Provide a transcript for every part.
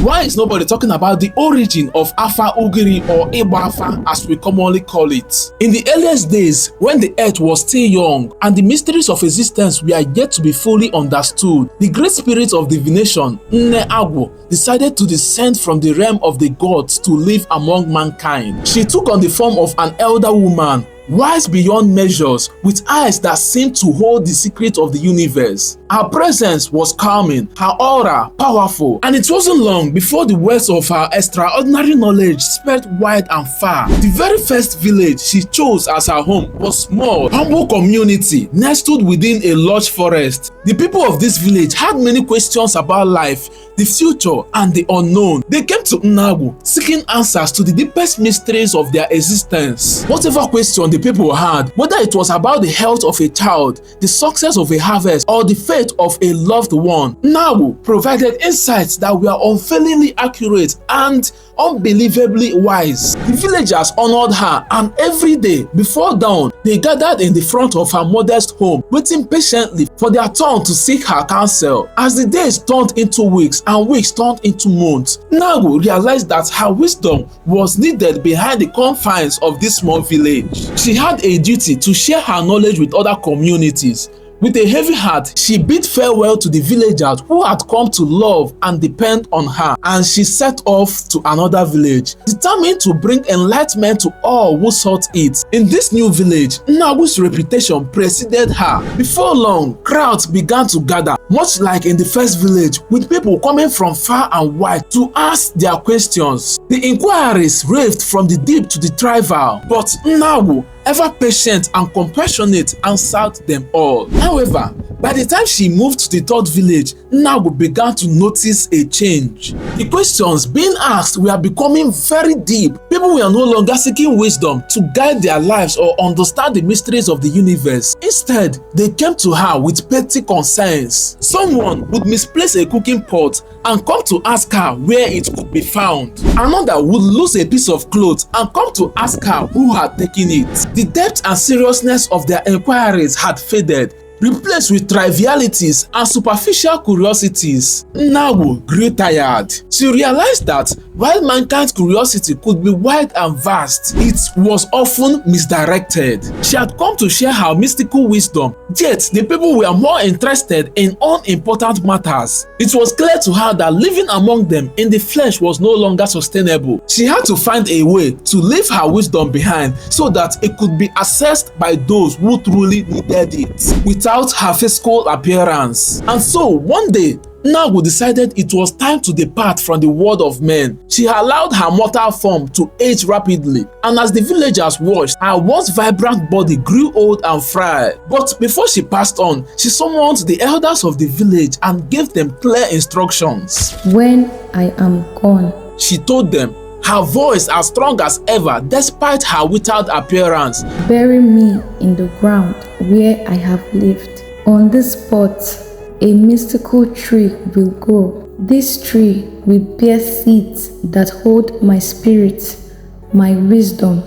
Why is nobody talking about the origin of Afa Ugiri or Igba Afa as we commonly call it? In the earliest days, when the earth was still young and the mysteries of existence were yet to be fully understood, the great spirit of divination, Nne Agwo, decided to descend from the realm of the gods to live among mankind. She took on the form of an elder woman, wise beyond measures, with eyes that seemed to hold the secret of the universe. Her presence was calming, her aura powerful, and it wasn't long before the words of her extraordinary knowledge spread wide and far. The very first village she chose as her home was a small, humble community nestled within a large forest. The people of this village had many questions about life, the future, and the unknown. They came to Nnagu seeking answers to the deepest mysteries of their existence. Whatever question the people had, whether it was about the health of a child, the success of a harvest, or the fate of a loved one, Nnagu provided insights that were unfailingly accurate and unbelievably wise. The villagers honored her, and every day before dawn, they gathered in the front of her modest home, waiting patiently for their turn to seek her counsel. As the days turned into weeks and weeks turned into months, Nnagu realized that her wisdom was needed behind the confines of this small village. She had a duty to share her knowledge with other communities. With a heavy heart, she bid farewell to the villagers who had come to love and depend on her, and she set off to another village, determined to bring enlightenment to all who sought it. In this new village, Nnagu's reputation preceded her. Before long, crowds began to gather, much like in the first village, with people coming from far and wide to ask their questions. The inquiries raved from the deep to the trivial, but Nnagu, ever patient and compassionate, answered them all. However, by the time she moved to the third village, Nnagu began to notice a change. The questions being asked were becoming very deep. People were no longer seeking wisdom to guide their lives or understand the mysteries of the universe. Instead, they came to her with petty concerns. Someone would misplace a cooking pot and come to ask her where it could be found. Another would lose a piece of cloth and come to ask her who had taken it. The depth and seriousness of their inquiries had faded, replaced with trivialities and superficial curiosities. Nnagu grew tired. She realized that while mankind's curiosity could be wide and vast, it was often misdirected. She had come to share her mystical wisdom, yet the people were more interested in unimportant matters. It was clear to her that living among them in the flesh was no longer sustainable. She had to find a way to leave her wisdom behind so that it could be accessed by those who truly needed it, without her physical appearance. And so one day, Nnagu decided it was time to depart from the world of men. She allowed her mortal form to age rapidly, and as the villagers watched, her once vibrant body grew old and frail. But before she passed on, she summoned the elders of the village and gave them clear instructions. When I am gone, she told them, her voice as strong as ever despite her withered appearance, bury me in the ground where I have lived. On this spot, a mystical tree will grow. This tree will bear seeds that hold my spirit, my wisdom.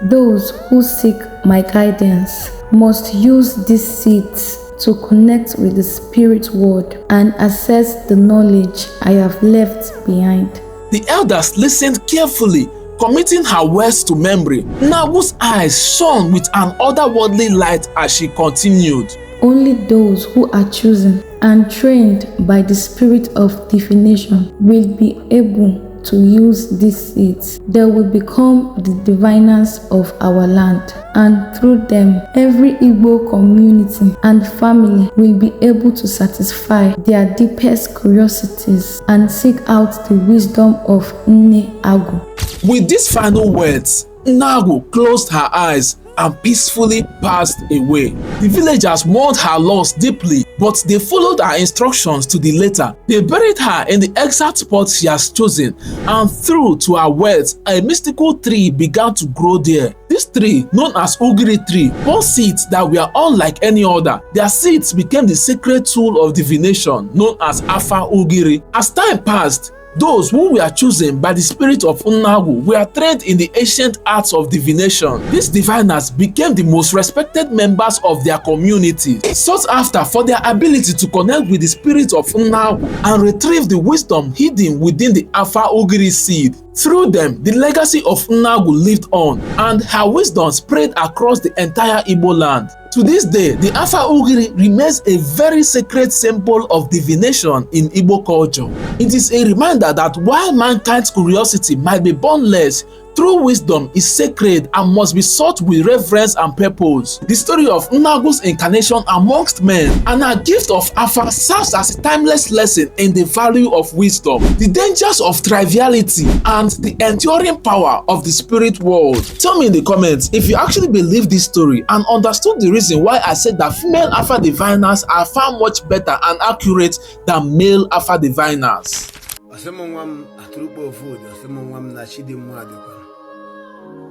Those who seek my guidance must use these seeds to connect with the spirit world and access the knowledge I have left behind. The elders listened carefully, committing her words to memory. Nnagu's eyes shone with an otherworldly light as she continued. Only those who are chosen and trained by the spirit of divination will be able to use these seeds. They will become the diviners of our land, and through them, every Igbo community and family will be able to satisfy their deepest curiosities and seek out the wisdom of Nne Agwo. With these final words, Nnagu closed her eyes and peacefully passed away. The villagers mourned her loss deeply, but they followed her instructions to the letter. They buried her in the exact spot she has chosen, and through to her words, a mystical tree began to grow there. This tree, known as Ugiri tree, bore seeds that were unlike any other. Their seeds became the sacred tool of divination, known as Afa Ugiri. As time passed, Those who were chosen by the spirit of Unnagu were trained in the ancient arts of divination. These diviners became the most respected members of their community, sought after for their ability to connect with the spirit of Unnagu and retrieve the wisdom hidden within the Afa Ugiri seed. Through them, the legacy of Unnagu lived on, and her wisdom spread across the entire Igbo land. To this day, the Afa Ugiri remains a very sacred symbol of divination in Igbo culture. It is a reminder that while mankind's curiosity might be boundless, true wisdom is sacred and must be sought with reverence and purpose. The story of Unnagu's incarnation amongst men and her gift of Afa serves as a timeless lesson in the value of wisdom, the dangers of triviality, and the enduring power of the spirit world. Tell me in the comments if you actually believe this story and understood the reason why I said that female Afa diviners are far much better and accurate than male Afa diviners.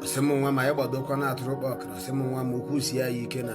Asemu nwa ma ya gbadokwa na atụrụ kpọkara asemu nwa ma ukwu si ya ike na